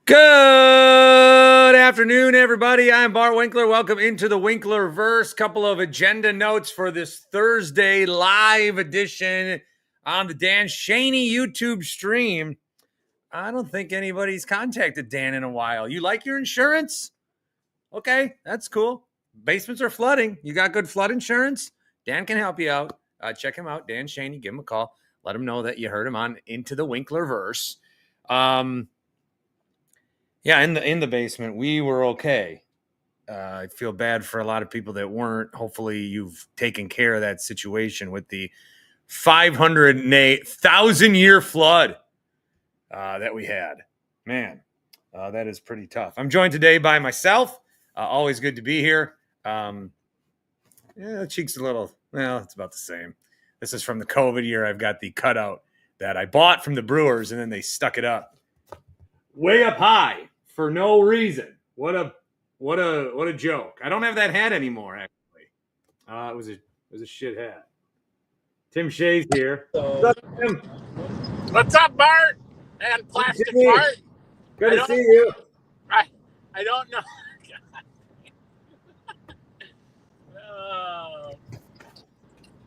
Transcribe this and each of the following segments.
Good afternoon, everybody. I'm Bart Winkler. Welcome into the Winklerverse. Couple of agenda notes for this Thursday live edition on the Dan Shaney YouTube stream. I don't think anybody's contacted Dan in a while. You like your insurance? Okay, that's cool. Basements are flooding. You got good flood insurance? Dan can help you out. Check him out, Dan Shaney. Give him a call. Let him know that you heard him on Into the Winklerverse. Yeah, in the basement, we were okay. I feel bad for a lot of people that weren't. Hopefully, you've taken care of that situation with the 508,000-year flood that we had. Man, that is pretty tough. I'm joined today by myself. Always good to be here. The cheek's a little, well, it's about the same. This is from the COVID year. I've got the cutout that I bought from the Brewers, and then they stuck it up way up high for no reason. What a joke. I don't have that hat anymore, actually. It was a shit hat. Tim Shea's here. What's up, Tim? What's up, Bart? And Plastic Bart. Good to see you. I don't know.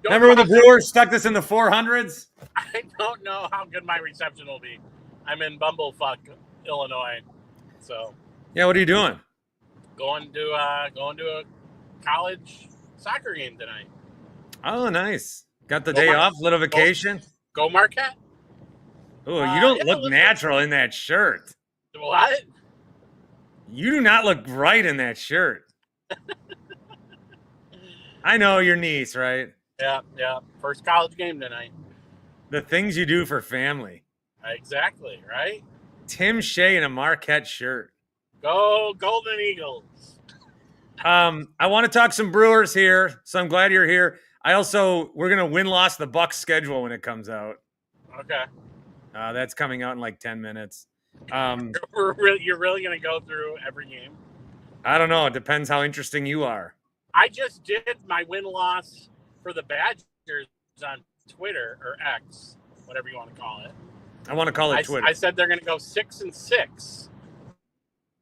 Remember when the Brewers stuck this in the 400s? I don't know how good my reception will be. I'm in Bumblefuck, Illinois. So yeah, what are you doing? Going to a college soccer game tonight. Oh, nice. Got the day off, little vacation. Go Marquette. Oh, you don't look natural in that shirt. What? You do not look right in that shirt. I know your niece, right? Yeah. First college game tonight. The things you do for family. Exactly, right? Tim Shea in a Marquette shirt. Go Golden Eagles. I want to talk some Brewers here, so I'm glad you're here. We're going to win-loss the Bucks schedule when it comes out. Okay. That's coming out in like 10 minutes. You're really going to go through every game? I don't know. It depends how interesting you are. I just did my win-loss for the Badgers on Twitter, or X, whatever you want to call it. I want to call it Twitter. I said they're going to go 6-6.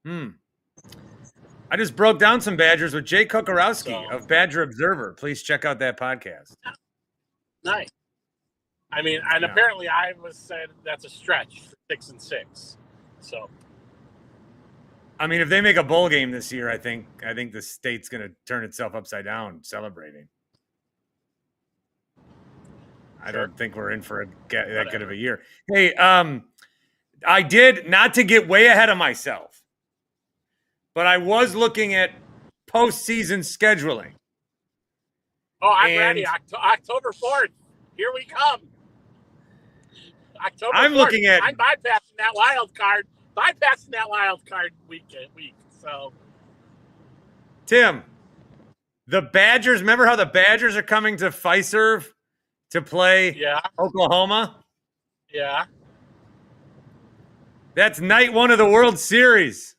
I just broke down some Badgers with Jay Kokorowski of Badger Observer. Please check out that podcast. Nice. I mean, and apparently I was said that's a stretch for 6-6. So, I mean, if they make a bowl game this year, I think the state's going to turn itself upside down celebrating. I don't think we're in for that good of a year. Hey, I did, not to get way ahead of myself, but I was looking at postseason scheduling. Oh, I'm ready. October 4th. Here we come. October 4th. I'm bypassing that wild card. Week. So, Tim, the Badgers, remember how the Badgers are coming to Fiserv to play Oklahoma? Yeah. That's night one of the World Series.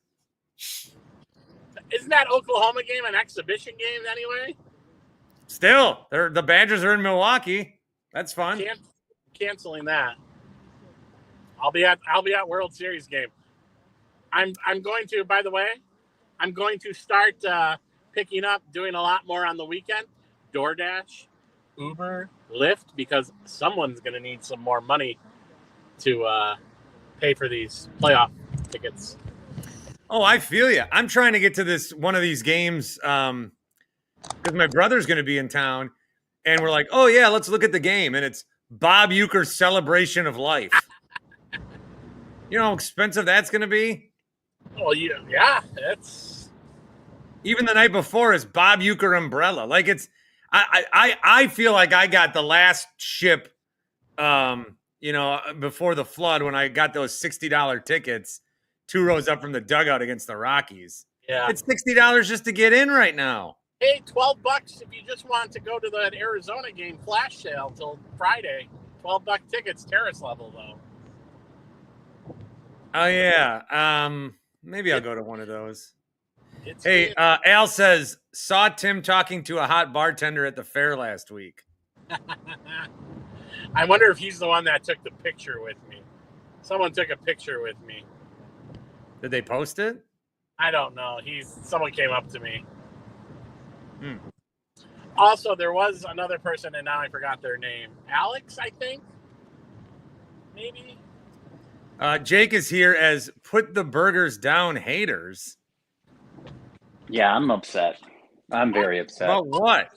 Isn't that Oklahoma game an exhibition game anyway? Still, the Badgers are in Milwaukee. That's fun. Canceling that. I'll be at World Series game. I'm going to, by the way, start picking up, doing a lot more on the weekend. DoorDash, Uber, Lyft, because someone's going to need some more money to pay for these playoff tickets. Oh, I feel you. I'm trying to get to one of these games because my brother's going to be in town, and we're like, oh yeah, let's look at the game, and it's Bob Uecker's Celebration of Life. You know how expensive that's going to be? Oh yeah, that's even the night before is Bob Uecker umbrella. Like I feel like I got the last ship, before the flood when I got those $60 tickets, 2 rows up from the dugout against the Rockies. Yeah, it's $60 just to get in right now. Hey, $12 if you just want to go to that Arizona game flash sale till Friday. $12 tickets, terrace level though. Oh yeah, maybe I'll go to one of those. Hey, Al says, saw Tim talking to a hot bartender at the fair last week. I wonder if he's the one that took the picture with me. Someone took a picture with me. Did they post it? I don't know. Someone came up to me. Hmm. Also, there was another person, and now I forgot their name. Alex, I think? Maybe? Jake is here as put the burgers down haters. Yeah, I'm upset. I'm very upset. About what?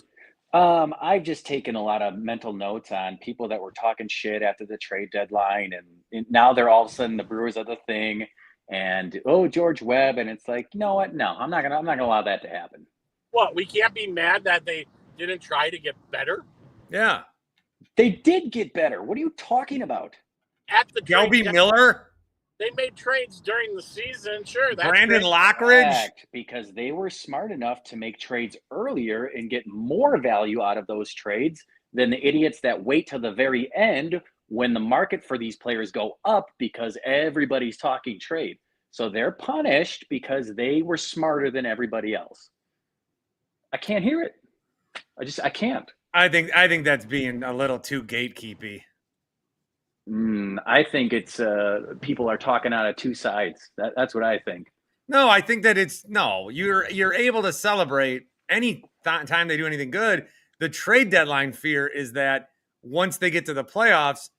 I've just taken a lot of mental notes on people that were talking shit after the trade deadline, and now they're all of a sudden the Brewers are the thing, and George Webb, and it's like, you know what? No, I'm not gonna allow that to happen. What? We can't be mad that they didn't try to get better? Yeah. They did get better. What are you talking about? At the trade Gelby Miller? They made trades during the season. Sure, that's Brandon great. Lockridge? Correct, because they were smart enough to make trades earlier and get more value out of those trades than the idiots that wait till the very end when the market for these players go up because everybody's talking trade. So they're punished because they were smarter than everybody else. I can't hear it. I can't. I think that's being a little too gatekeepy. I think it's people are talking out of two sides. That's what I think. No, I think that you're able to celebrate any time they do anything good. The trade deadline fear is that once they get to the playoffs,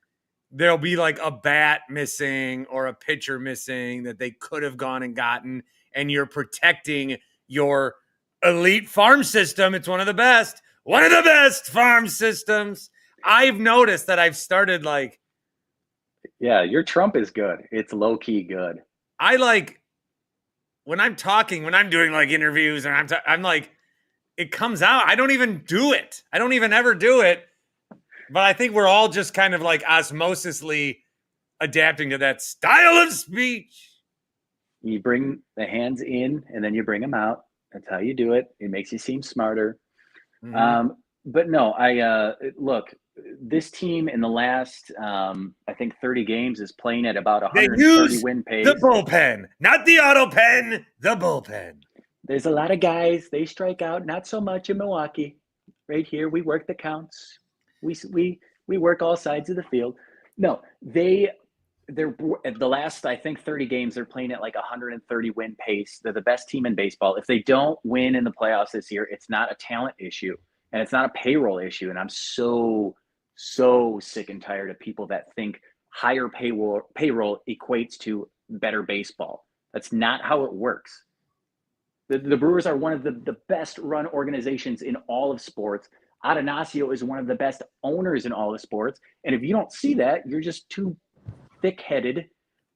there'll be like a bat missing or a pitcher missing that they could have gone and gotten, and you're protecting your elite farm system. It's one of the best farm systems. I've noticed that I've started like, yeah, your Trump is good. It's low key good. I like when I'm doing like interviews and I'm like, it comes out. I don't even do it. I don't even ever do it. But I think we're all just kind of like osmosisly adapting to that style of speech. You bring the hands in and then you bring them out. That's how you do it. It makes you seem smarter. Mm-hmm. But no, look, this team in the last, I think 30 games is playing at about 130 win pace. The bullpen, not the auto pen, the bullpen. There's a lot of guys. They strike out, not so much in Milwaukee. Right here, we work the counts. We work all sides of the field. No, they're the last, I think 30 games, they're playing at like 130 win pace. They're the best team in baseball. If they don't win in the playoffs this year, it's not a talent issue and it's not a payroll issue. And I'm so sick and tired of people that think higher payroll equates to better baseball. That's not how it works. The Brewers are one of the best run organizations in all of sports. Attanasio is one of the best owners in all of sports. And if you don't see that, you're just too thick-headed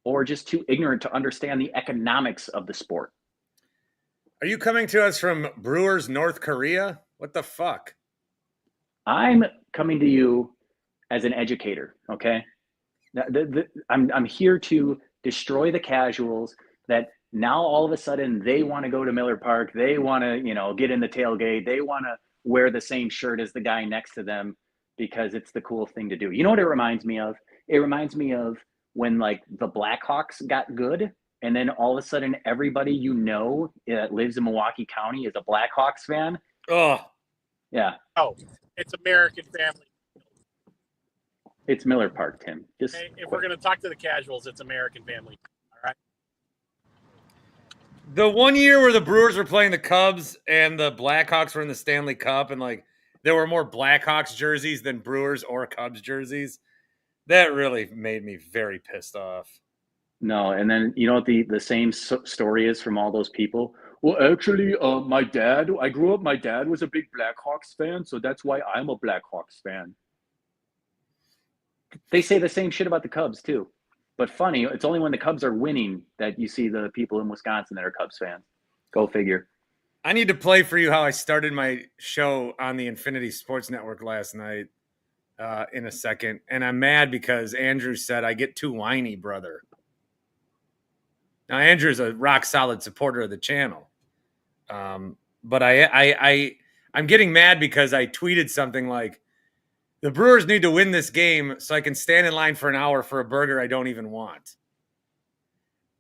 or just too ignorant to understand the economics of the sport. Are you coming to us from Brewers, North Korea? What the fuck? I'm coming to you as an educator, okay? I'm here to destroy the casuals that now all of a sudden they want to go to Miller Park. They want to, get in the tailgate. They want to wear the same shirt as the guy next to them because it's the cool thing to do. You know what it reminds me of? It reminds me of when like the Blackhawks got good and then all of a sudden everybody that lives in Milwaukee County is a Blackhawks fan. Oh. Yeah. Oh, it's American family. It's Miller Park, Tim. If we're going to talk to the casuals, it's American family. All right. The 1 year where the Brewers were playing the Cubs and the Blackhawks were in the Stanley Cup and like there were more Blackhawks jerseys than Brewers or Cubs jerseys. That really made me very pissed off. No, and then you know what the same story is from all those people? Well, actually, my dad was a big Blackhawks fan, so that's why I'm a Blackhawks fan. They say the same shit about the Cubs too. But funny, it's only when the Cubs are winning that you see the people in Wisconsin that are Cubs fans. Go figure. I need to play for you how I started my show on the Infinity Sports Network last night in a second. And I'm mad because Andrew said I get too whiny, brother. Now, Andrew's a rock-solid supporter of the channel. But I'm getting mad because I tweeted something like, the Brewers need to win this game so I can stand in line for an hour for a burger I don't even want.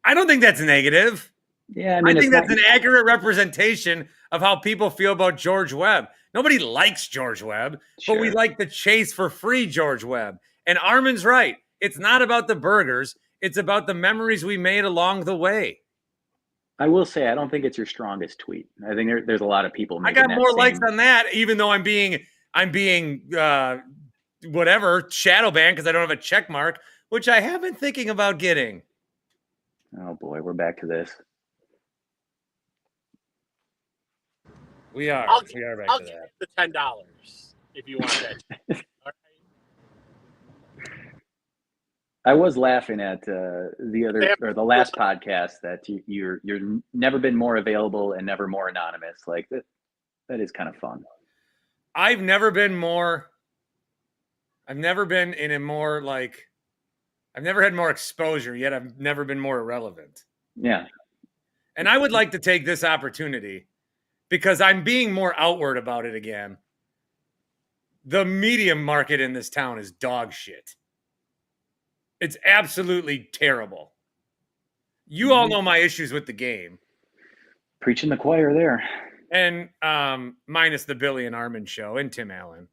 I don't think that's negative. Yeah, I think that's an accurate representation of how people feel about George Webb. Nobody likes George Webb, sure, but we like the chase for free George Webb. And Armin's right. It's not about the burgers. It's about the memories we made along the way. I will say I don't think it's your strongest tweet. I think there's a lot of people I making got that more same. likes on that, even though I'm being whatever shadow banned because I don't have a check mark, which I have been thinking about getting. Oh boy, we're back to this. We are. I'll back give to you that. the $10 if you want that. All right. I was laughing at the last podcast that you're never been more available and never more anonymous. Like that is kind of fun. I've never been in a more like, I've never had more exposure, yet I've never been more irrelevant. Yeah. And I would like to take this opportunity because I'm being more outward about it again. The media market in this town is dog shit. It's absolutely terrible. You all know my issues with the game. Preaching the choir there. And minus the Billy and Armin show and Tim Allen.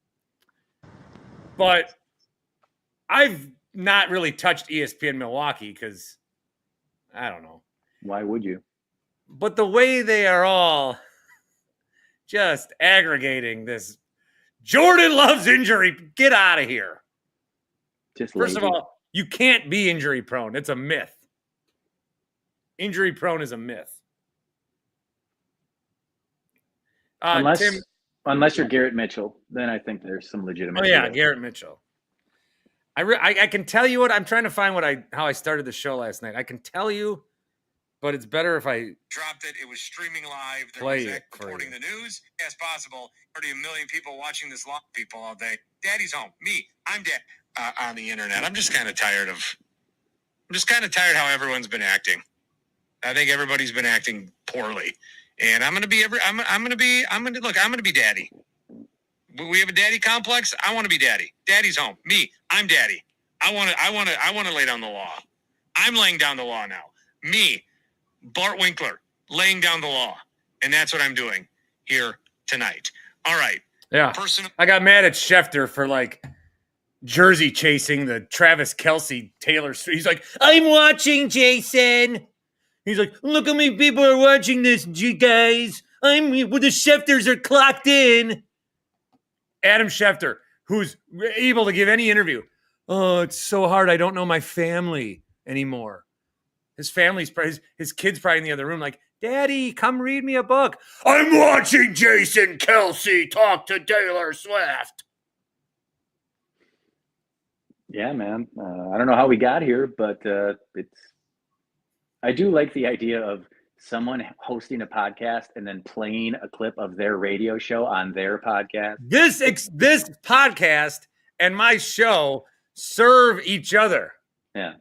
But I've not really touched ESPN Milwaukee because I don't know. Why would you? But the way they are all just aggregating this Jordan Love's injury, get out of here. Just First lazy. of all, you can't be injury prone. It's a myth. Injury prone is a myth. Unless you're Garrett Mitchell, then I think there's some legitimate. Oh yeah, Garrett Mitchell. I can tell you what I'm trying to find how I started the show last night. I can tell you, but it's better if I dropped it. It was streaming live. There play was it reporting the news as possible. 30 million people watching this live people all day. Daddy's home. Me, I'm dead on the internet. I'm just kind of tired how everyone's been acting. I think everybody's been acting poorly, and I'm gonna be daddy. We have a daddy complex. I want to be daddy. Daddy's home. Me, I'm daddy. I want to lay down the law. I'm laying down the law now. Me, Bart Winkler, laying down the law. And that's what I'm doing here tonight. All right. Yeah. I got mad at Schefter for like jersey chasing the Travis Kelce Taylor Swift. He's like, I'm watching, Jason. He's like, look how many people are watching this, you guys. The Schefters are clocked in. Adam Schefter, who's able to give any interview. Oh, it's so hard. I don't know my family anymore. His family's his kid's probably in the other room like, Daddy, come read me a book. I'm watching Jason Kelce talk to Taylor Swift. Yeah, man. I don't know how we got here, but I do like the idea of someone hosting a podcast and then playing a clip of their radio show on their podcast. This podcast and my show serve each other. Yeah.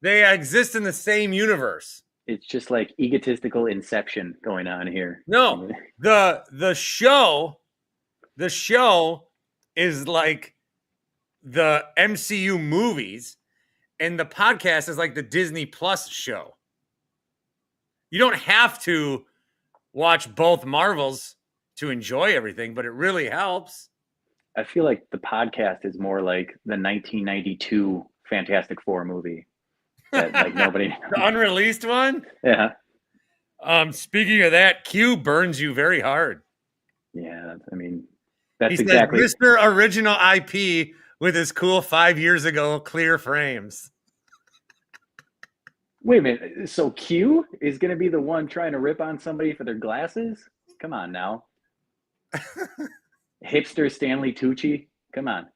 They exist in the same universe. It's just like egotistical inception going on here. No, the show is like the MCU movies, and the podcast is like the Disney Plus show. You don't have to watch both Marvels to enjoy everything, but it really helps. I feel like the podcast is more like the 1992 Fantastic Four movie. That, like nobody. The unreleased one? Yeah. Speaking of that, Q burns you very hard. Yeah, I mean, that's he exactly. Says, Mr. Original IP with his cool 5 years ago clear frames. Wait a minute. So Q is going to be the one trying to rip on somebody for their glasses? Come on now. Hipster Stanley Tucci. Come on.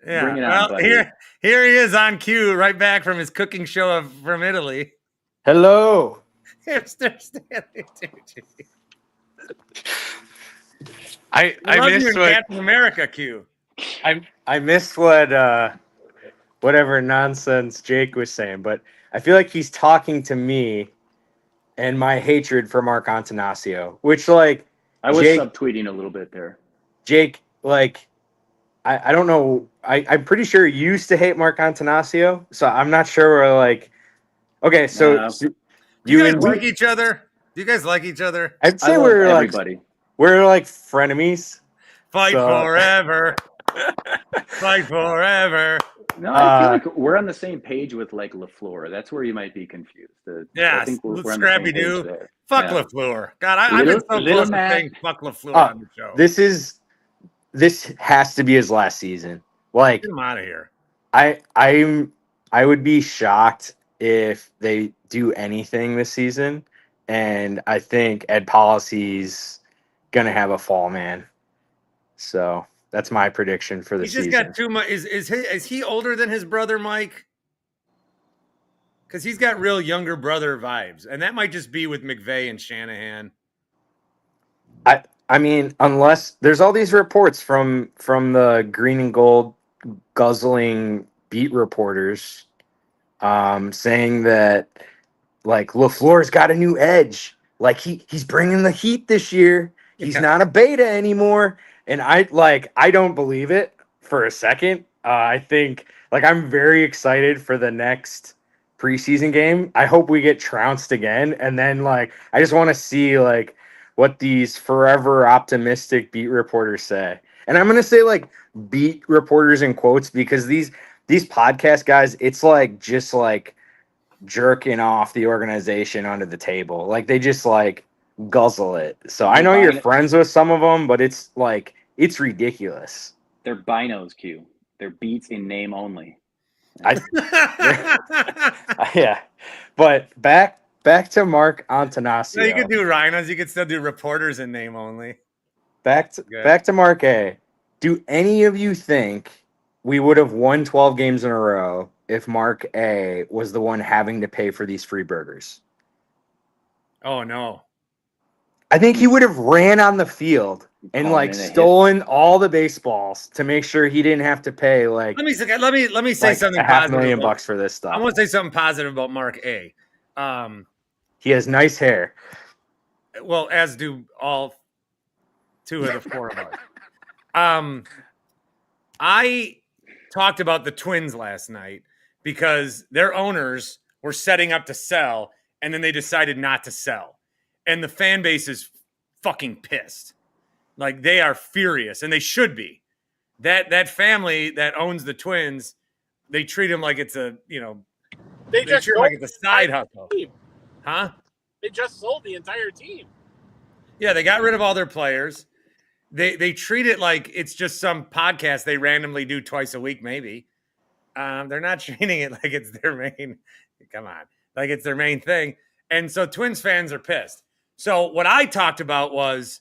Yeah. Bring it on, buddy. Here he is on cue, right back from his cooking show from Italy. Hello. Hipster Stanley Tucci. I missed what Captain America Q. I missed what whatever nonsense Jake was saying, but I feel like he's talking to me and my hatred for Mark Attanasio, which like I was Jake, subtweeting a little bit there. Jake, like I don't know. I'm pretty sure you used to hate Mark Attanasio, so I'm not sure we're like okay, so do you guys like each other? Do you guys like each other? I'd say we're like frenemies. Fight forever. Fight forever. No, I feel like we're on the same page with like LaFleur. That's where you might be confused. Yeah, I think we're on the Scrappy same page Doo. there. Fuck No. LaFleur. God, I've been so Little close to Matt. saying fuck LaFleur on the show. This has to be his last season. Like, Get him out of here. I would be shocked if they do anything this season, and I think Ed Policy's gonna have a fall, man. So that's my prediction for the He's just season. got too much. Is he older than his brother Mike? Because he's got real younger brother vibes, and that might just be with McVay and Shanahan. I mean, unless there's all these reports from the green and gold guzzling beat reporters, saying that like LaFleur's got a new edge. Like he's bringing the heat this year. He's not a beta anymore. And I don't believe it for a second. I think like I'm very excited for the next preseason game. I hope we get trounced again. And then like I just want to see like what these forever optimistic beat reporters say. And I'm gonna say like beat reporters in quotes because these podcast guys, it's like just like jerking off the organization under the table. Like they just like guzzle it. So I know you're friends with some of them, but it's like it's ridiculous. They're binos, Q. They're beats in name only. Yeah. But back to Mark Attanasio. No, you could do rhinos. You could still do reporters in name only. Back to Mark A. Do any of you think we would have won 12 games in a row if Mark A was the one having to pay for these free burgers? Oh no. I think he would have ran on the field and like stolen all the baseballs to make sure he didn't have to pay like let me say like something $500,000 positive for this stuff. I want to say something positive about Mark A. He has nice hair. Well, as do all two of the four of us. I talked about the Twins last night because their owners were setting up to sell and then they decided not to sell. And the fan base is fucking pissed. Like they are furious and they should be. That family that owns the Twins, they treat them like it's a, they treat them like it's a side hustle. Huh? They just sold the entire team. Yeah, they got rid of all their players. They treat it like it's just some podcast they randomly do twice a week, maybe. They're not treating it like it's their main. Come on, like it's their main thing. And so Twins fans are pissed. So what I talked about was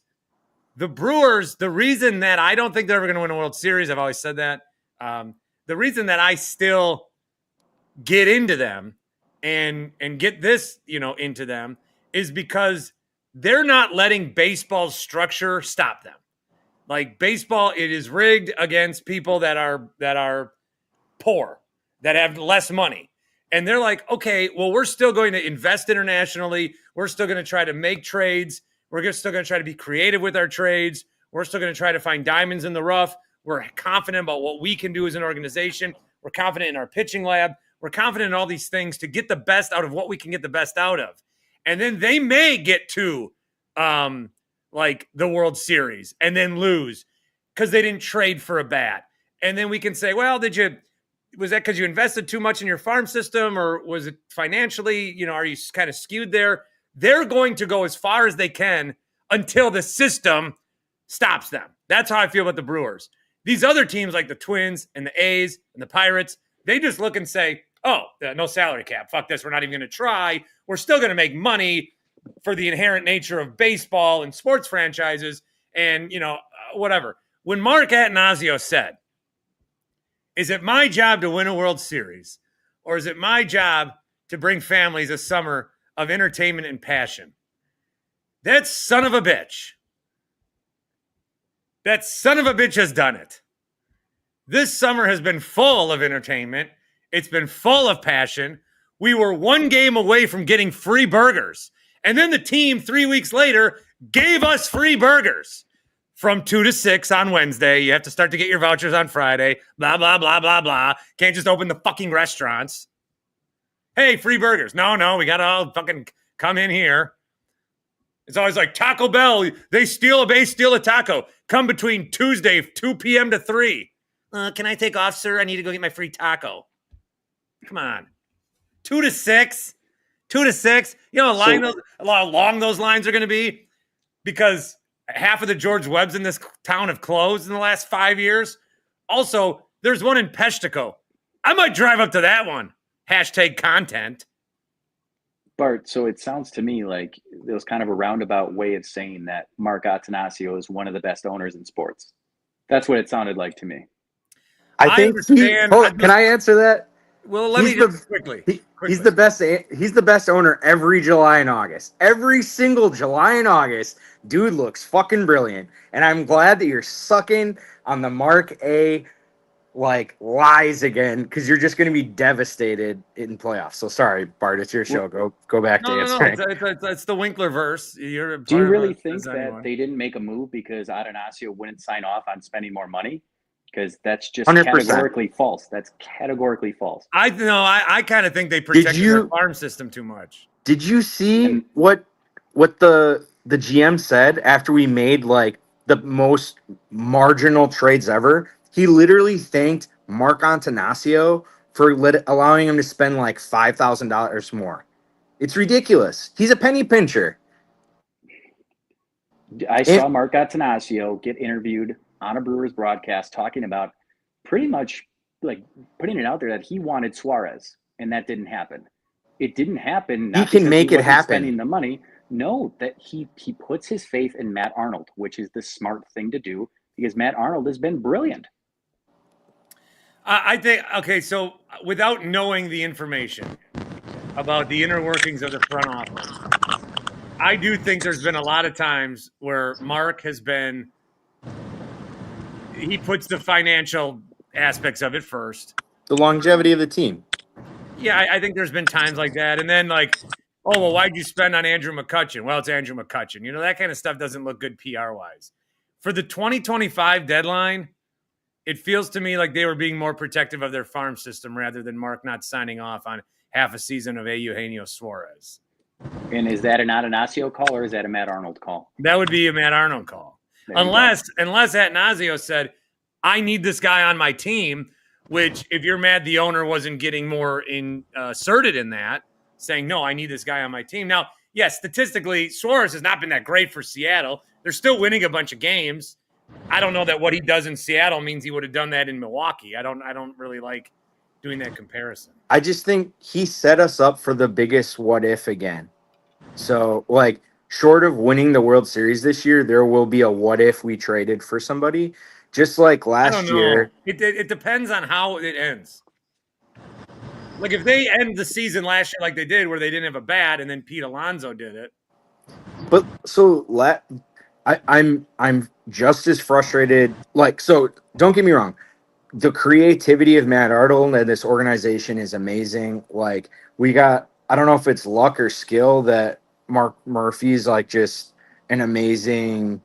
the Brewers. The reason that I don't think they're ever going to win a World Series, I've always said that. The reason that I still get into them and get this, into them is because they're not letting baseball's structure stop them. Like baseball, it is rigged against people that are poor, that have less money. And they're like, okay, well, we're still going to invest internationally. We're still going to try to make trades. We're still going to try to be creative with our trades. We're still going to try to find diamonds in the rough. We're confident about what we can do as an organization. We're confident in our pitching lab. We're confident in all these things to get the best out of what we can get the best out of. And then they may get to like the World Series and then lose because they didn't trade for a bat. And then we can say, well, was that because you invested too much in your farm system or was it financially, are you kind of skewed there? They're going to go as far as they can until the system stops them. That's how I feel about the Brewers. These other teams like the Twins and the A's and the Pirates, they just look and say, oh, no salary cap. Fuck this. We're not even going to try. We're still going to make money for the inherent nature of baseball and sports franchises and, whatever. When Mark Attanasio said, is it my job to win a World Series or is it my job to bring families a summer of entertainment and passion? That son of a bitch. That son of a bitch has done it. This summer has been full of entertainment. It's been full of passion. We were one game away from getting free burgers. And then the team 3 weeks later gave us free burgers from 2 to 6 on Wednesday. You have to start to get your vouchers on Friday. Blah, blah, blah, blah, blah. Can't just open the fucking restaurants. Hey, free burgers. No, we got to all fucking come in here. It's always like Taco Bell. They steal a base, steal a taco. Come between Tuesday, 2 p.m. to 3. Can I take off, sir? I need to go get my free taco. Come on. 2 to 6. 2 to 6. You know how long those lines are going to be? Because half of the George Webbs in this town have closed in the last 5 years. Also, there's one in Peshtico. I might drive up to that one. Hashtag content. Bart, so it sounds to me like it was kind of a roundabout way of saying that Mark Attanasio is one of the best owners in sports. That's what it sounded like to me. I think. understand. Can I answer that? Well, let me just quickly. He's the best. He's the best owner every July and August. Every single July and August, dude looks fucking brilliant. And I'm glad that you're sucking on the Mark A. lies again, because you're just going to be devastated in playoffs. So sorry, Bart, it's your show. Go back to answering. It's the Winklerverse. Do you really think that they didn't make a move because Attanasio wouldn't sign off on spending more money? Because that's just 100%. categorically false. That's categorically false. I kind of think they protected their farm system too much. Did you see what the GM said after we made the most marginal trades ever? He literally thanked Mark Attanasio for allowing him to spend $5,000 more. It's ridiculous. He's a penny pincher. I saw Mark Attanasio get interviewed on a Brewers broadcast talking about pretty much putting it out there that he wanted Suarez, and that didn't happen. It didn't happen. He can make it happen. Spending the money. No, that he puts his faith in Matt Arnold, which is the smart thing to do because Matt Arnold has been brilliant. I think, okay, so without knowing the information about the inner workings of the front office, I do think there's been a lot of times where Mark he puts the financial aspects of it first. The longevity of the team. Yeah, I think there's been times like that. And then oh, well, why'd you spend on Andrew McCutchen? Well, it's Andrew McCutchen. You know, that kind of stuff doesn't look good PR-wise. For the 2025 deadline, it feels to me like they were being more protective of their farm system rather than Mark not signing off on half a season of Eugenio Suarez. And is that an Attanasio call or is that a Matt Arnold call? That would be a Matt Arnold call. Unless Attanasio said, I need this guy on my team, which if you're mad the owner wasn't getting more inserted in that, saying, no, I need this guy on my team. Now, yes, statistically, Suarez has not been that great for Seattle. They're still winning a bunch of games. I don't know that what he does in Seattle means he would have done that in Milwaukee. I don't really like doing that comparison. I just think he set us up for the biggest what if again. So, short of winning the World Series this year, there will be a what if we traded for somebody. Just like last year. It depends on how it ends. If they end the season last year like they did, where they didn't have a bat, and then Pete Alonso did it. But so I'm just as frustrated. So don't get me wrong. The creativity of Matt Arnold and this organization is amazing. We got, I don't know if it's luck or skill that Mark Murphy's just an amazing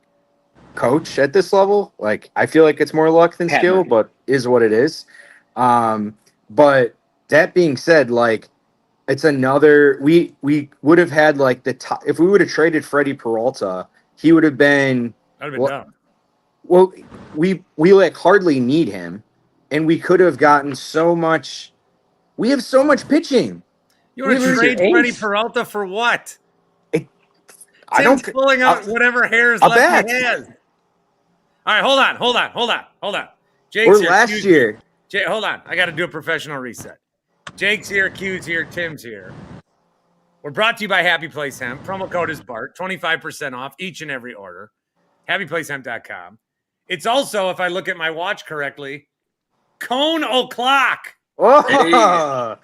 coach at this level. I feel like it's more luck than skill, but is what it is. But that being said, it's another, we would have had the top, if we would have traded Freddie Peralta, he would have been, that would have been dumb. Well, we hardly need him, and we could have gotten so much. We have so much pitching. You want to trade Freddie Peralta for what? I don't pulling out whatever hairs left he has. All right, hold on. Jake's here. Last year. Jake, hold on. I got to do a professional reset. Jake's here, Q's here, Tim's here. We're brought to you by Happy Place Hemp. Promo code is BART. 25% off each and every order. HappyPlaceHemp.com. It's also, if I look at my watch correctly, Cone O'Clock. Oh,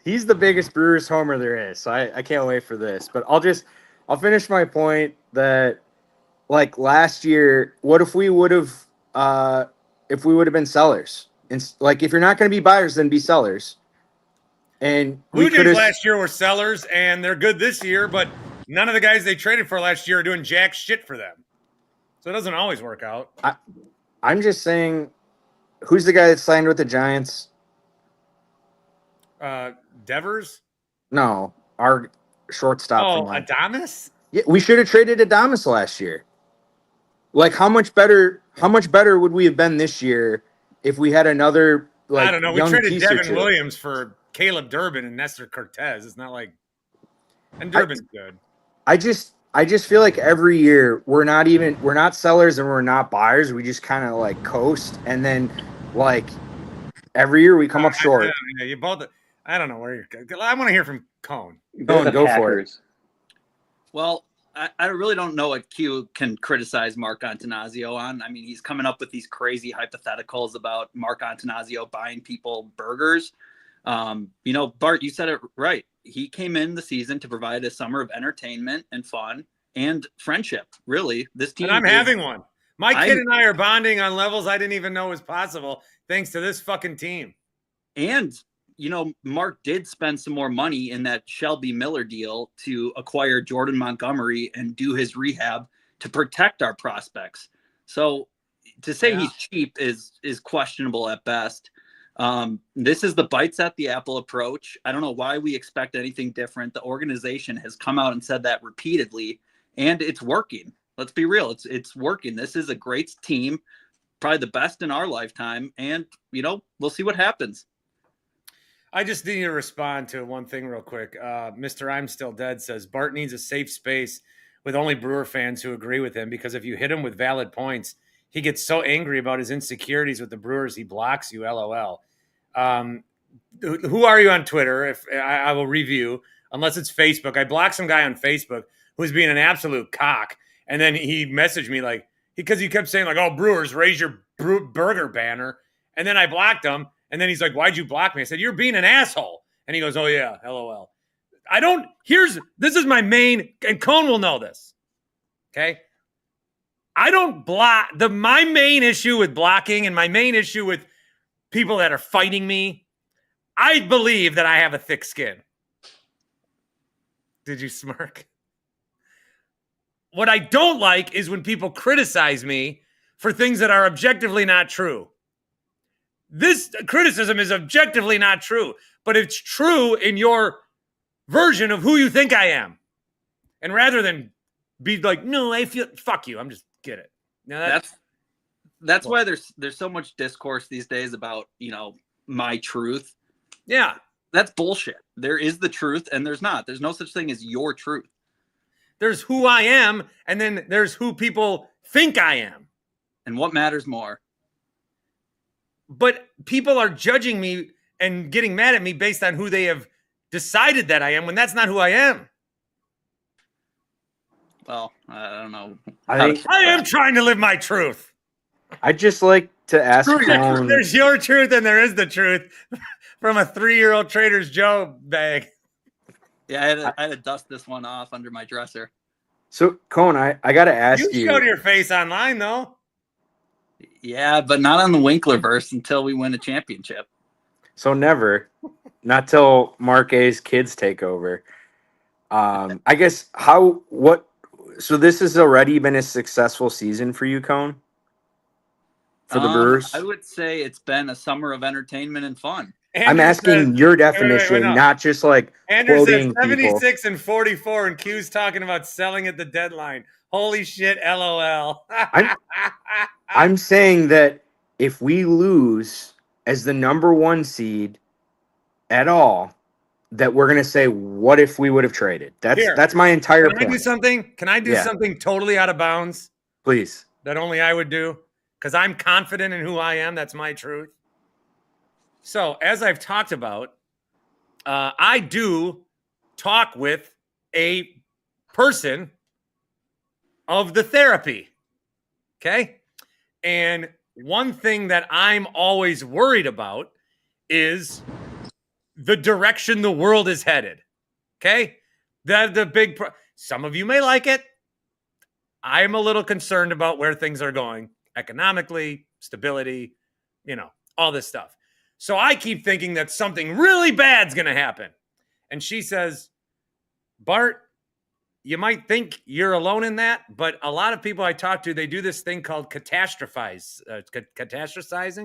he's the biggest Brewers homer there is. So I can't wait for this. But I'll finish my point that last year, what if we would have been sellers? And if you're not going to be buyers, then be sellers. And Blue Jays last year were sellers, and they're good this year, but none of the guys they traded for last year are doing jack shit for them. So it doesn't always work out. I'm just saying, who's the guy that signed with the Giants? Devers? No, our shortstop. Oh, Adames? Yeah, we should have traded Adames last year. How much better would we have been this year if we had another I don't know. We traded Devin Williams for Caleb Durbin and Nestor Cortez. It's not like, and Durbin's good. I just feel like every year we're not sellers and we're not buyers. We just kind of like coast, and then like every year we come up short. You both. I don't know where you're. I want to hear from Cone. Go for it. Well, I really don't know what Q can criticize Mark Attanasio on. I mean, he's coming up with these crazy hypotheticals about Mark Attanasio buying people burgers. Bart, you said it right. He came in the season to provide a summer of entertainment and fun and friendship. Really, this team. And I'm having one. My kid and I are bonding on levels I didn't even know was possible, thanks to this fucking team. And Mark did spend some more money in that Shelby Miller deal to acquire Jordan Montgomery and do his rehab to protect our prospects. So to say he's cheap is questionable at best. This is the bites at the apple approach. I don't know why we expect anything different. The organization has come out and said that repeatedly, and it's working. Let's be real. It's working. This is a great team, probably the best in our lifetime. And, we'll see what happens. I just need to respond to one thing real quick. Mr. I'm Still Dead says Bart needs a safe space with only Brewer fans who agree with him, because if you hit him with valid points, he gets so angry about his insecurities with the Brewers, he blocks you, LOL. Who are you on Twitter? If I will review, unless it's Facebook. I blocked some guy on Facebook who was being an absolute cock. And then he messaged me because he kept saying oh, Brewers, raise your burger banner. And then I blocked him. And then he's like, why'd you block me? I said, you're being an asshole. And he goes, oh yeah, LOL. This is my main, and Cone will know this. Okay. I don't block. My main issue with blocking and my main issue with people that are fighting me, I believe that I have a thick skin. Did you smirk? What I don't like is when people criticize me for things that are objectively not true. This criticism is objectively not true, but it's true in your version of who you think I am. And rather than be like, no, I feel, fuck you, I'm just, get it. Now that's why there's so much discourse these days about, my truth. Yeah. That's bullshit. There is the truth and there's not. There's no such thing as your truth. There's who I am, and then there's who people think I am. And what matters more? But people are judging me and getting mad at me based on who they have decided that I am, when that's not who I am. Well, I don't know. I am trying to live my truth. I'd just like to ask Cone. There's your truth and there is the truth from a 3-year-old Trader Joe's bag. Yeah, I had to dust this one off under my dresser. So, Cone, I got to ask you. You showed your face online, though. Yeah, but not on the Winklerverse until we win a championship. So never. Not till Mark A's kids take over. I guess so this has already been a successful season for you, Cone? For the Brewers? I would say it's been a summer of entertainment and fun. Andrew I'm asking says, your definition, no. not just like Andrew quoting says 76 people. and 44, and Q's talking about selling at the deadline. Holy shit, LOL. I'm saying that if we lose as the number 1 seed at all, that we're going to say, what if we would have traded? That's my entire point. Can I do something? Can I do something totally out of bounds? Please. That only I would do? Because I'm confident in who I am. That's my truth. So, as I've talked about, I do talk with a person of the therapy. Okay? And one thing that I'm always worried about is the direction the world is headed. Okay? The big some of you may like it. I'm a little concerned about where things are going economically, stability, all this stuff. So I keep thinking that something really bad's going to happen. And she says, Bart, you might think you're alone in that, but a lot of people I talk to, they do this thing called catastrophizing.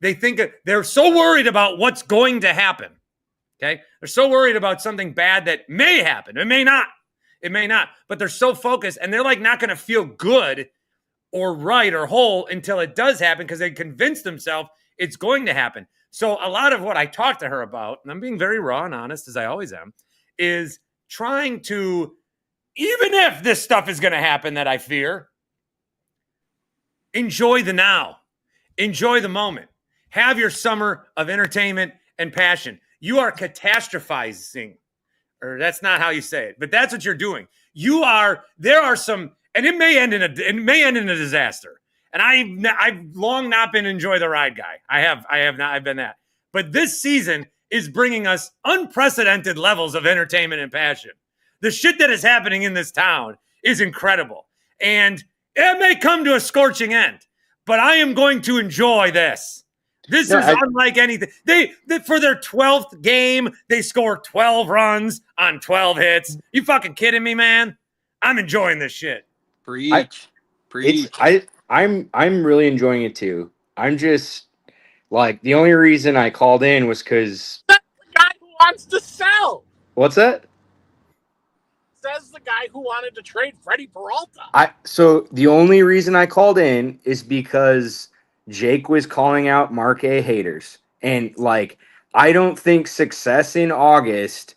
They think they're so worried about what's going to happen. Okay. They're so worried about something bad that may happen. It may not, but they're so focused and they're not going to feel good or right or whole until it does happen because they convince themselves it's going to happen. So a lot of what I talk to her about, and I'm being very raw and honest as I always am, is trying to, even if this stuff is going to happen that I fear, enjoy the now. Enjoy the moment. Have your summer of entertainment and passion. You are catastrophizing, or that's not how you say it, but that's what you're doing. There are some, and it may end in a disaster. And I've long not been enjoy the ride guy. I've been that. But this season is bringing us unprecedented levels of entertainment and passion. The shit that is happening in this town is incredible. And it may come to a scorching end, but I am going to enjoy this. This is unlike anything. They for their 12th game, they score 12 runs on 12 hits. You fucking kidding me, man? I'm enjoying this shit. Preach. I'm really enjoying it too. I'm just like, the only reason I called in was because That's the guy who wants to sell. what's that? Says the guy who wanted to trade Freddie Peralta. So the only reason I called in is because Jake was calling out Mark A haters, and like, I don't think success in August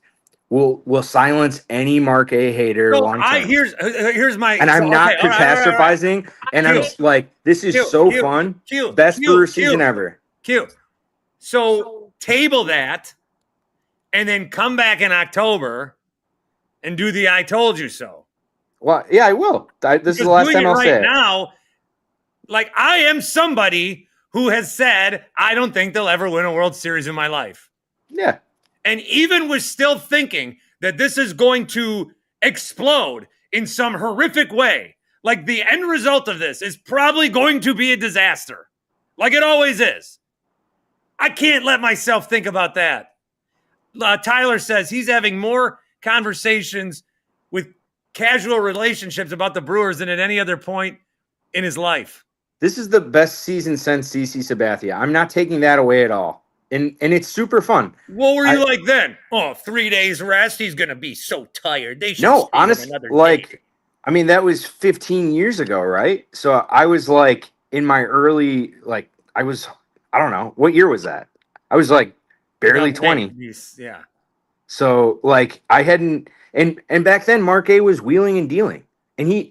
will silence any Mark A hater So long term. Here's my, And I'm not catastrophizing, and I'm like, this is so fun. Best Brewer season ever. Q. So table that, and then come back in October and do the I told you so. Well, yeah, I will. This is the last time I'll say it. Now, like, I am somebody who has said, I don't think they'll ever win a World Series in my life. Yeah. And even was still thinking that this is going to explode in some horrific way. Like, the end result of this is probably going to be a disaster. Like it always is. I can't let myself think about that. Tyler says he's having more conversations with casual relationships about the Brewers than at any other point in his life. This is the best season since CC Sabathia. I'm not taking that away at all. And it's super fun. What were you like then? Oh, 3 days rest. He's going to be so tired. They should no, honestly, like, I mean, that was 15 years ago, right? So I was like in my early, like, I don't know. What year was that? I was like barely 20. Yeah. So like I hadn't, and back then Mark A was wheeling and dealing, and he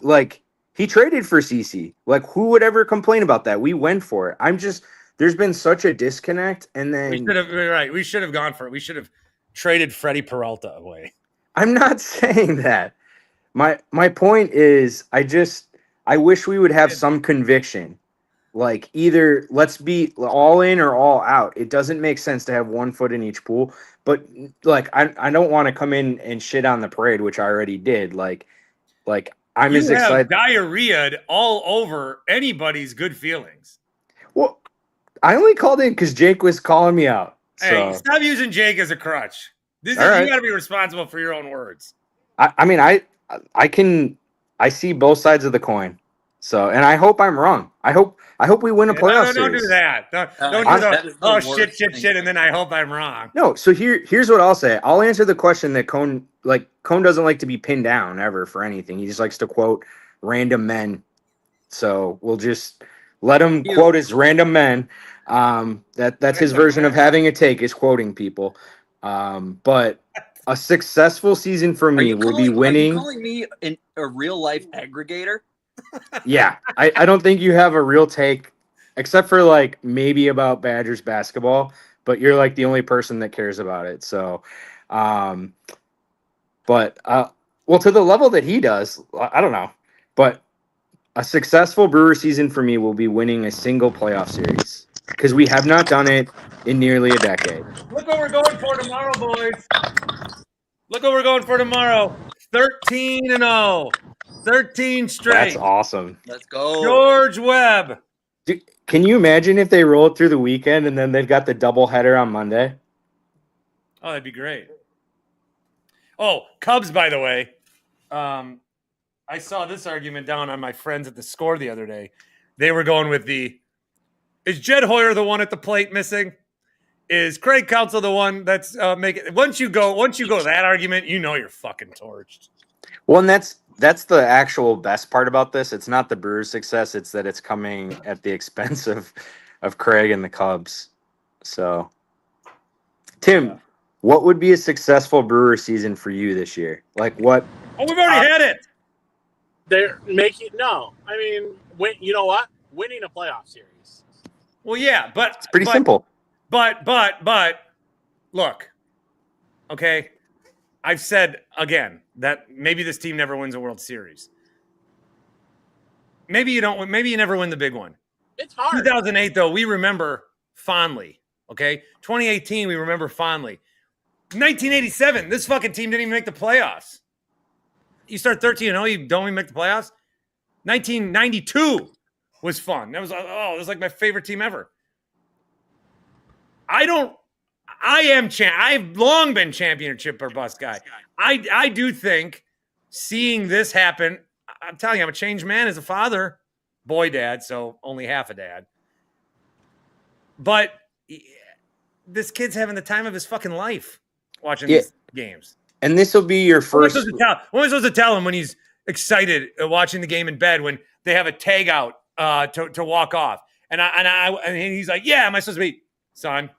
traded for CC. Like, who would ever complain about that? We went for it. There's been such a disconnect, and then we should have gone for it. We should have traded Freddie Peralta away. I'm not saying that. My point is, I wish we would have some conviction. Like, either let's be all in or all out. It doesn't make sense to have one foot in each pool. But like, I don't want to come in and shit on the parade, which I already did. Like I'm as excited. Diarrhea all over anybody's good feelings. Well, I only called in because Jake was calling me out. Hey, stop using Jake as a crutch. You got to be responsible for your own words. I mean, I see both sides of the coin. So, and I hope I'm wrong. I hope we win a playoff series. Don't do that. Don't do shit, and then I hope I'm wrong. No, so here's what I'll say. I'll answer the question that Cone doesn't like to be pinned down ever for anything. He just likes to quote random men. So we'll just let him quote as random men. That's his version of having a take, is quoting people. But a successful season for me will be winning. Are you calling me a real life aggregator? Yeah, I don't think you have a real take, except for like maybe about Badgers basketball, but you're like the only person that cares about it. So, well, to the level that he does, I don't know, but a successful Brewer season for me will be winning a single playoff series, because we have not done it in nearly a decade. Look what we're going for tomorrow, boys. Look what we're going for tomorrow. 13-0. 13 straight. That's awesome. Let's go. George Webb. Dude, can you imagine if they rolled through the weekend and then they've got the doubleheader on Monday? Oh, that'd be great. Oh, Cubs, by the way. I saw this argument down on my friends at the Score the other day. They were going with is Jed Hoyer the one at the plate missing? Is Craig Counsell the one that's making? Once you go that argument, you know you're fucking torched. Well, and that's the actual best part about this. It's not the Brewers' success; it's that it's coming at the expense of Craig and the Cubs. So Tim, what would be a successful Brewer season for you this year? Like what? Oh, we've already had it. They're making I mean, you know what? Winning a playoff series. Well, yeah, but It's pretty simple. But look, okay. I've said again that maybe this team never wins a World Series. Maybe you don't. Maybe you never win the big one. It's hard. 2008, though, we remember fondly. Okay, 2018, we remember fondly. 1987, this fucking team didn't even make the playoffs. You start 13-0, you don't even make the playoffs. 1992 was fun. That was it was like my favorite team ever. I've long been championship or bust guy. I do think seeing this happen, I'm telling you, I'm a changed man as a father, boy dad, so only half a dad. But this kid's having the time of his fucking life watching these games. And this will be your first. What am I supposed to tell him when he's excited watching the game in bed when they have a tag out to walk off? And he's like, "Yeah, am I supposed to be, son?"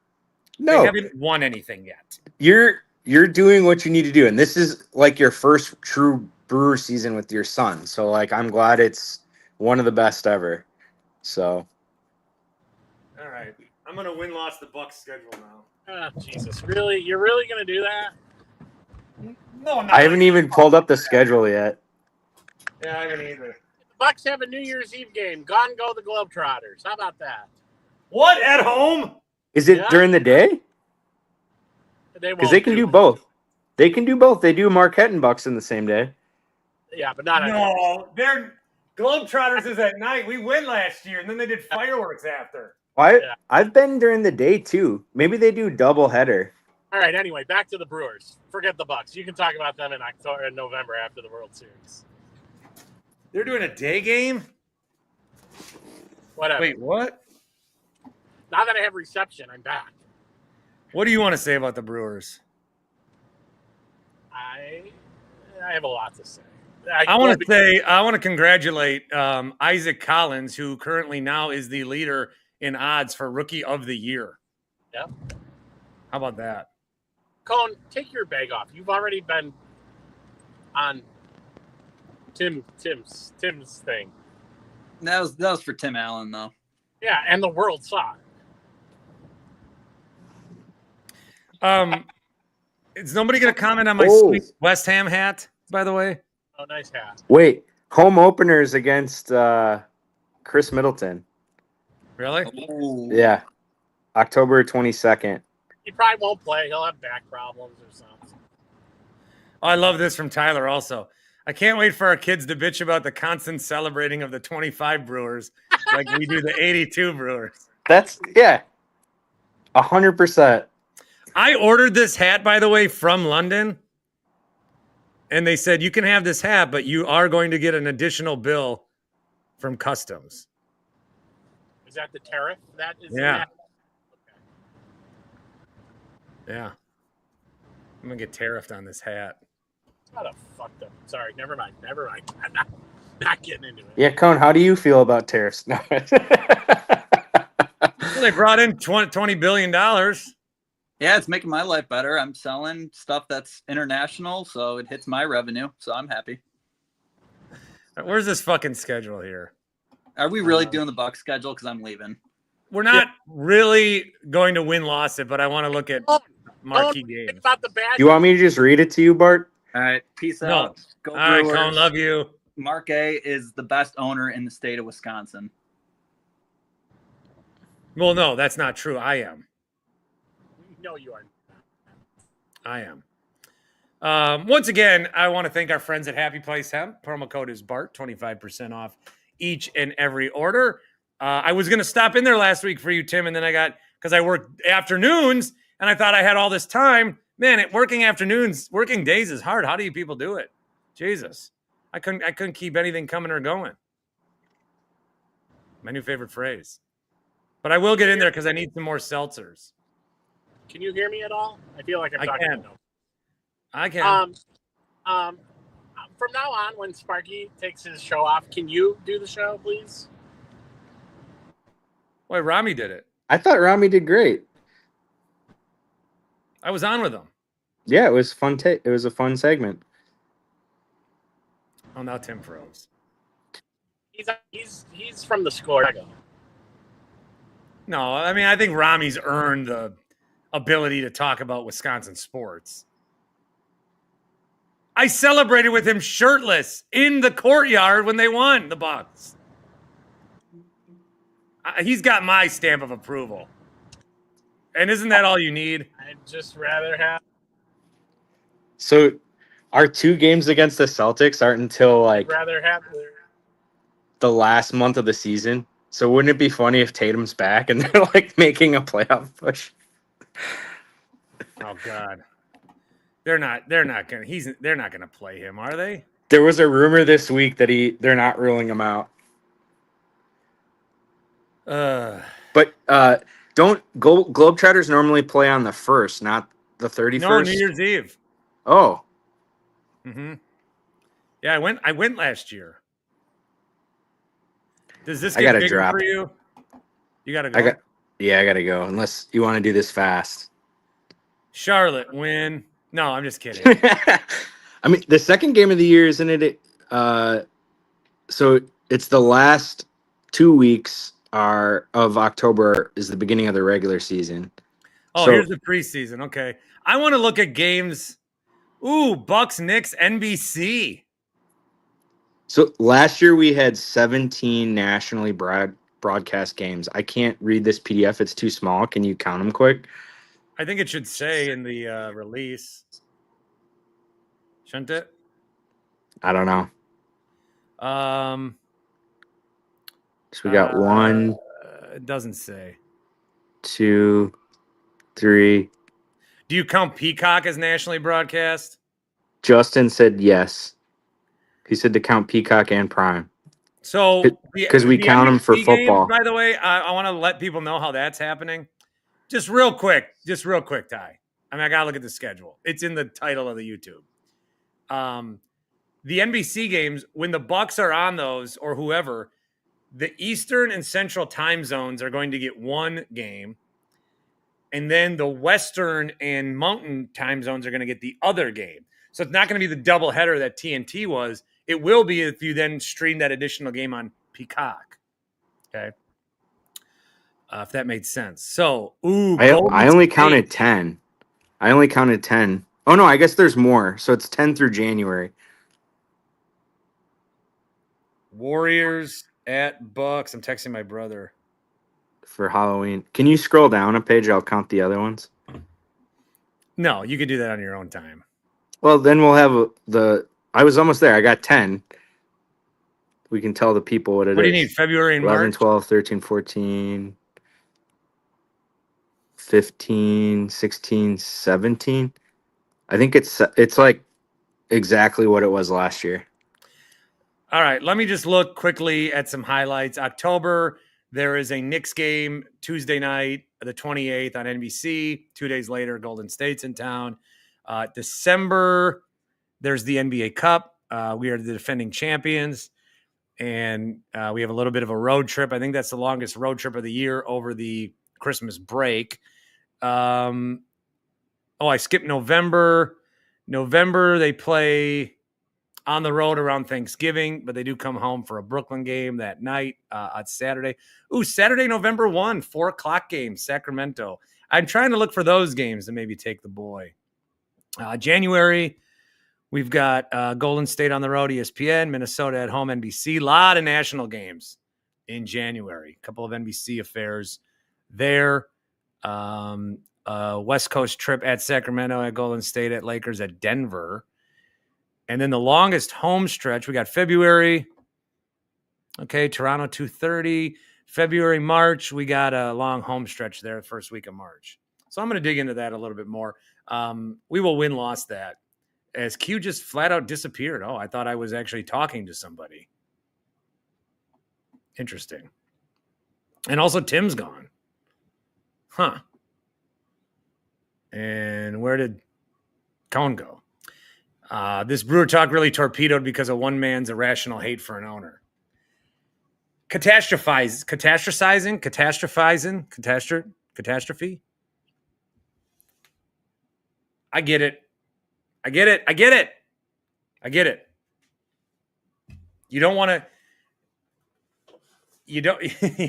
No, they haven't won anything yet. You're doing what you need to do, and this is like your first true Brewer season with your son. So like, I'm glad it's one of the best ever. So, all right, I'm gonna win-loss the Bucks schedule now. Oh, Jesus, really? You're really gonna do that? No, I haven't even pulled up the schedule yet. Yeah, I haven't either. The Bucks have a New Year's Eve game. Gone go the Globetrotters. How about that? What, at home? Is it during the day? Because they can do both. They can do both. They do Marquette and Bucks in the same day. Yeah, but not. No, they're Globetrotters is at night. We win last year, and then they did fireworks after. I've been during the day too. Maybe they do double header. All right. Anyway, back to the Brewers. Forget the Bucks. You can talk about them in November after the World Series. They're doing a day game? Whatever. Wait, what? Now that I have reception, I'm back. What do you want to say about the Brewers? I have a lot to say. I want to congratulate Isaac Collins, who currently now is the leader in odds for Rookie of the Year. Yep. How about that? Cone, take your bag off. You've already been on Tim's thing. That was for Tim Allen, though. Yeah, and the world saw it. Is nobody going to comment on my sweet West Ham hat, by the way? Oh, nice hat. Wait, home openers against Chris Middleton. Really? Ooh. Yeah, October 22nd. He probably won't play. He'll have back problems or something. Oh, I love this from Tyler also. I can't wait for our kids to bitch about the constant celebrating of the 25 Brewers like we do the 82 Brewers. That's, 100%. I ordered this hat, by the way, from London. And they said, you can have this hat, but you are going to get an additional bill from customs. Is that the tariff? That is. Yeah. Okay. Yeah. I'm going to get tariffed on this hat. What a fucked up. Sorry, never mind. I'm not getting into it. Yeah, Cone, how do you feel about tariffs? No. Well, they brought in $20 billion. Yeah, it's making my life better. I'm selling stuff that's international, so it hits my revenue, so I'm happy. Where's this fucking schedule here? Are we really doing the Bucks schedule? Because I'm leaving. We're not really going to win-loss it, but I want to look at marquee games. About the bad. You want me to just read it to you, Bart? All right, peace No. out. Go All right, Brewers. Colin, love you. Mark A is the best owner in the state of Wisconsin. Well, no, that's not true. I am. No, you aren't. I am. Once again, I want to thank our friends at Happy Place Hemp. Promo code is BART, 25% off each and every order. I was going to stop in there last week for you, Tim, and then because I worked afternoons, and I thought I had all this time. Man, working days is hard. How do you people do it? Jesus. I couldn't keep anything coming or going. My new favorite phrase. But I will get in there because I need some more seltzers. Can you hear me at all? I feel like I'm talking to no. I can. From now on, when Sparky takes his show off, can you do the show, please? Wait, Rami did it. I thought Rami did great. I was on with him. Yeah, it was fun. It was a fun segment. Oh, now Tim froze. He's from the score. No, I mean, I think Rami's earned the ability to talk about Wisconsin sports. I celebrated with him shirtless in the courtyard when they won the Bucks. He's got my stamp of approval. And isn't that all you need? I'd just rather have. So our 2 games against the Celtics aren't until like Rather have. the last month of the season. So wouldn't it be funny if Tatum's back and they're like making a playoff push? Oh God. They're not gonna play him, are they? There was a rumor this week that they're not ruling him out. But don't Globetrotters normally play on the 1st, not the 31st? No, New Year's Eve. Oh. Mm-hmm. Yeah, I went last year. Does this get bigger for you? You gotta go. I gotta go, unless you want to do this fast. Charlotte win. No, I'm just kidding. I mean, the second game of the year, isn't it? So it's the last 2 weeks of October is the beginning of the regular season. Oh, so, here's the preseason. Okay. I want to look at games. Ooh, Bucks, Knicks, NBC. So last year we had 17 nationally broadcast games. I can't read this PDF. It's too small. Can you count them quick? I think it should say in the release. Shouldn't it? I don't know. So we got 1. It doesn't say. 2, 3. Do you count Peacock as nationally broadcast? Justin said yes. He said to count Peacock and Prime. So because we count them for football. Games, by the way, I want to let people know how that's happening. Just real quick, Ty. I mean, I gotta look at the schedule. It's in the title of the YouTube. The NBC games, when the Bucks are on those or whoever, the Eastern and Central time zones are going to get 1 game. And then the Western and Mountain time zones are going to get the other game. So it's not going to be the doubleheader that TNT was. It will be if you then stream that additional game on Peacock. Okay. If that made sense. So, I only counted 10. Oh, no, I guess there's more. So it's 10 through January. Warriors at Bucks. I'm texting my brother. For Halloween. Can you scroll down a page? I'll count the other ones. No, you can do that on your own time. Well, then we'll have I was almost there. I got 10. We can tell the people what it is. What do you need? February and 11, March? 12, 13, 14, 15, 16, 17. I think it's like exactly what it was last year. All right, let me just look quickly at some highlights. October, there is a Knicks game Tuesday night, the 28th on NBC. 2 days later, Golden State's in town. December, there's the NBA Cup. We are the defending champions, and we have a little bit of a road trip. I think that's the longest road trip of the year over the Christmas break. I skipped November. November, they play on the road around Thanksgiving, but they do come home for a Brooklyn game that night on Saturday. Saturday, November 1, 4:00 game, Sacramento. I'm trying to look for those games to maybe take the boy. January, we've got Golden State on the road, ESPN, Minnesota at home, NBC. A lot of national games in January. A couple of NBC affairs there. West Coast trip at Sacramento, at Golden State, at Lakers, at Denver. And then the longest home stretch, we got February. Okay, Toronto 2:30. February, March, we got a long home stretch there, first week of March. So I'm going to dig into that a little bit more. We will win-loss that. As Q just flat out disappeared. Oh, I thought I was actually talking to somebody. Interesting. And also Tim's gone. Huh. And where did Cone go? This Brewer Talk really torpedoed because of one man's irrational hate for an owner. Catastrophe. I get it. I get it. I get it. I get it. You don't want to. You don't.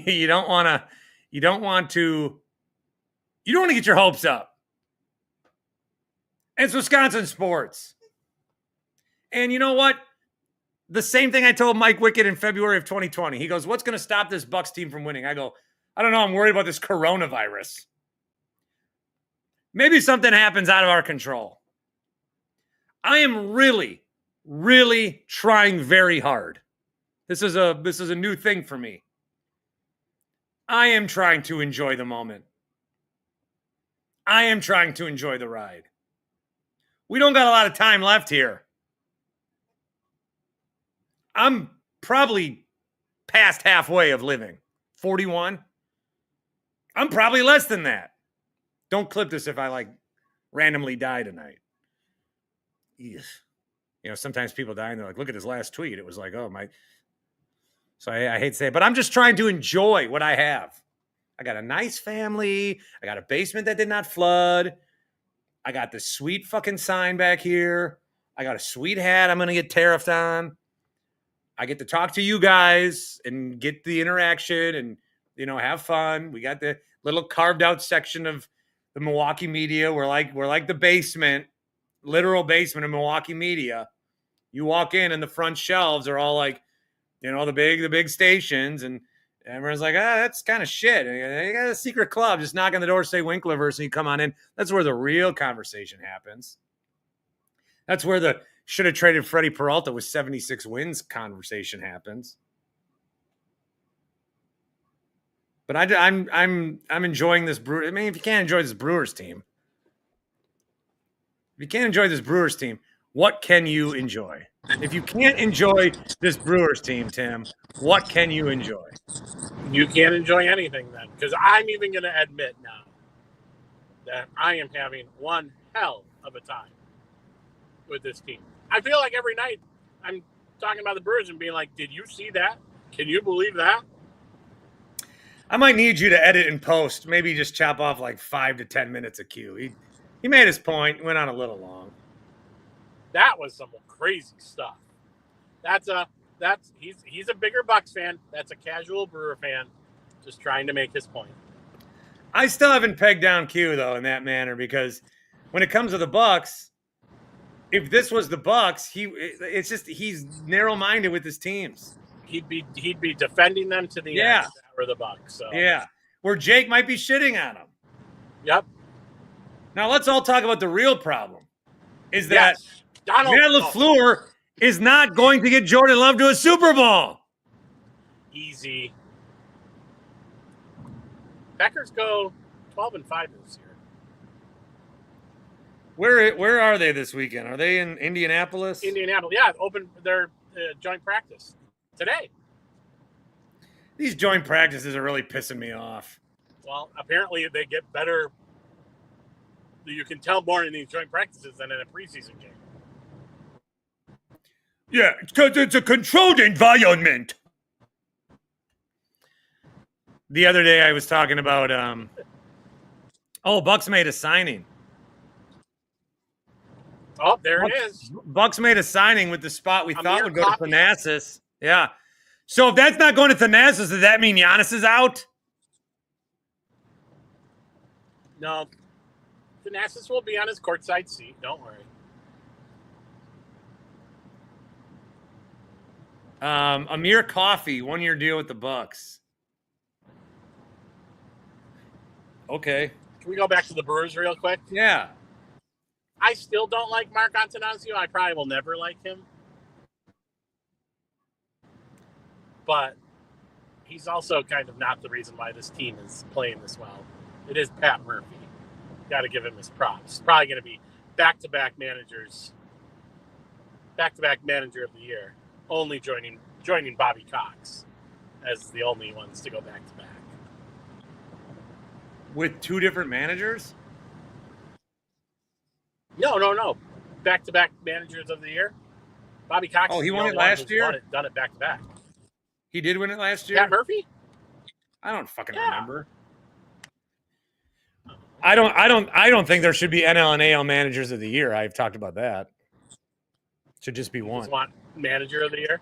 You don't want to. You don't want to. You don't want to get your hopes up. It's Wisconsin sports. And you know what? The same thing I told Mike Wickett in February of 2020. He goes, "What's going to stop this Bucks team from winning?" I go, "I don't know. I'm worried about this coronavirus. Maybe something happens out of our control." I am really, really trying very hard. This is a new thing for me. I am trying to enjoy the moment. I am trying to enjoy the ride. We don't got a lot of time left here. I'm probably past halfway of living. 41. I'm probably less than that. Don't clip this if I randomly die tonight. Yes. You know, sometimes people die and they're like, look at his last tweet. It was like, oh my. So I hate to say it, but I'm just trying to enjoy what I have. I got a nice family. I got a basement that did not flood. I got this sweet fucking sign back here. I got a sweet hat I'm going to get tariffed on. I get to talk to you guys and get the interaction and, you know, have fun. We got the little carved out section of the Milwaukee media. We're like the basement, literal basement of Milwaukee media. You walk in and the front shelves are all like, you know, the big stations, and everyone's like, that's kind of shit. And you got a secret club. Just knock on the door, say Winklerverse, and you come on in. That's where the real conversation happens. That's where the should have traded Freddie Peralta with 76 wins conversation happens. But I'm enjoying this Brewers. I mean, if you can't enjoy this Brewers team, what can you enjoy? If you can't enjoy this Brewers team, Tim, what can you enjoy? You can't enjoy anything then, because I'm even going to admit now that I am having one hell of a time with this team. I feel like every night I'm talking about the Brewers and being like, did you see that? Can you believe that? I might need you to edit and post. Maybe just chop off like 5 to 10 minutes of Q. He made his point. Went on a little long. That was some crazy stuff. He's a bigger Bucks fan. That's a casual Brewer fan, just trying to make his point. I still haven't pegged down Q though in that manner, because when it comes to the Bucks, if this was the Bucks, he's narrow-minded with his teams. He'd be defending them to the end for the Bucks. So. Yeah, where Jake might be shitting on him. Yep. Now let's all talk about the real problem. Is that Matt Donald LaFleur is not going to get Jordan Love to a Super Bowl. Easy. Packers go 12-5 this year. Where are they this weekend? Are they in Indianapolis? Indianapolis, yeah. Open their joint practice today. These joint practices are really pissing me off. Well, apparently they get better. You can tell more in these joint practices than in a preseason game. Yeah, because it's a controlled environment. The other day I was talking about, Bucks made a signing. Oh, there it is. Bucks made a signing with the spot we thought would go to Thanasis. Yeah. So if that's not going to Thanasis, does that mean Giannis is out? No. Thanasis will be on his courtside seat. Don't worry. Amir Coffey, 1-year deal with the Bucks. Okay. Can we go back to the Brewers real quick? Yeah. I still don't like Mark Attanasio. I probably will never like him. But he's also kind of not the reason why this team is playing this well. It is Pat Murphy. Got to give him his props. Probably going to be back-to-back managers. Back-to-back manager of the year. Only joining Bobby Cox as the only ones to go back-to-back. With 2 different managers? No. Back-to-back managers of the year. Bobby Cox. Oh, he won it last year? Done it back-to-back. He did win it last year? Pat Murphy? I don't fucking remember. I don't think there should be NL and AL managers of the year. I've talked about that. Should just be You one. just want manager of the year.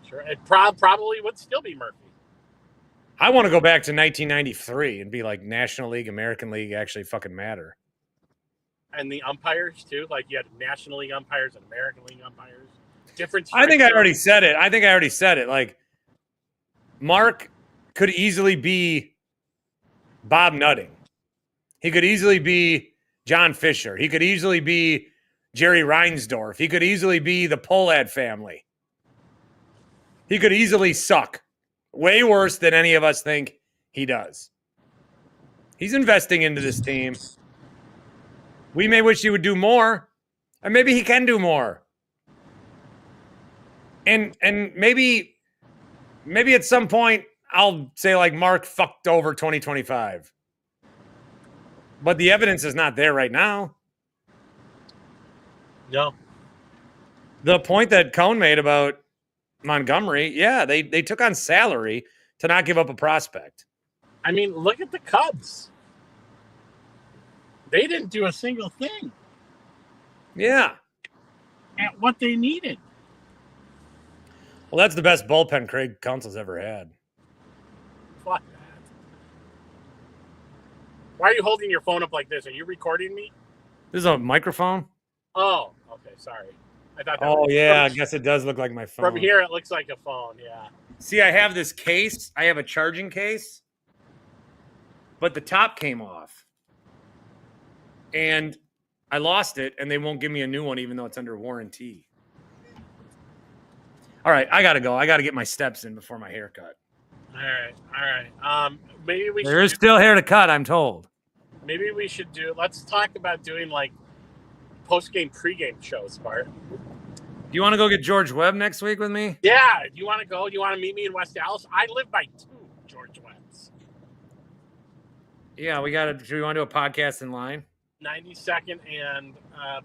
Sure, it probably would still be Murphy. I want to go back to 1993 and be like National League, American League actually fucking matter. And the umpires too, like you had National League umpires and American League umpires. Different. I think I already said it. Like Mark could easily be Bob Nutting. He could easily be John Fisher. He could easily be Jerry Reinsdorf. He could easily be the Pohlad family. He could easily suck. Way worse than any of us think he does. He's investing into this team. We may wish he would do more, and maybe he can do more. And maybe at some point I'll say like Mark fucked over 2025. But the evidence is not there right now. No. The point that Cone made about Montgomery, yeah, they took on salary to not give up a prospect. I mean, look at the Cubs. They didn't do a single thing Yeah. at what they needed. Well, that's the best bullpen Craig Counsell's ever had. Fuck that. Why are you holding your phone up like this? Are you recording me? This is a microphone? Oh, okay, sorry. I thought that Oh, was, yeah, I guess it does look like my phone. from here it looks like a phone, yeah. See, I have this case. I have a charging case, but the top came off. And I lost it, and they won't give me a new one, even though it's under warranty. All right, I got to go. I got to get my steps in before my haircut. All right. Maybe we There is should still hair to cut, I'm told. let's talk about doing like post-game, pre-game shows, Bart. Do you want to go get George Webb next week with me? Yeah, do you want to go? Do you want to meet me in West Dallas? I live by 2 George Webb's. Yeah, do we want to do a podcast in line? 92nd and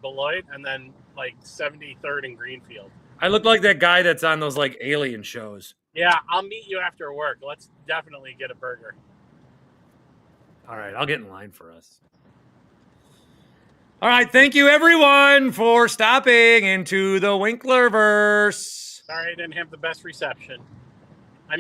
Beloit, and then like 73rd and Greenfield. I look like that guy that's on those like alien shows. Yeah, I'll meet you after work. Let's definitely get a burger. All right, I'll get in line for us. All right, thank you everyone for stopping into the Winklerverse. Sorry I didn't have the best reception.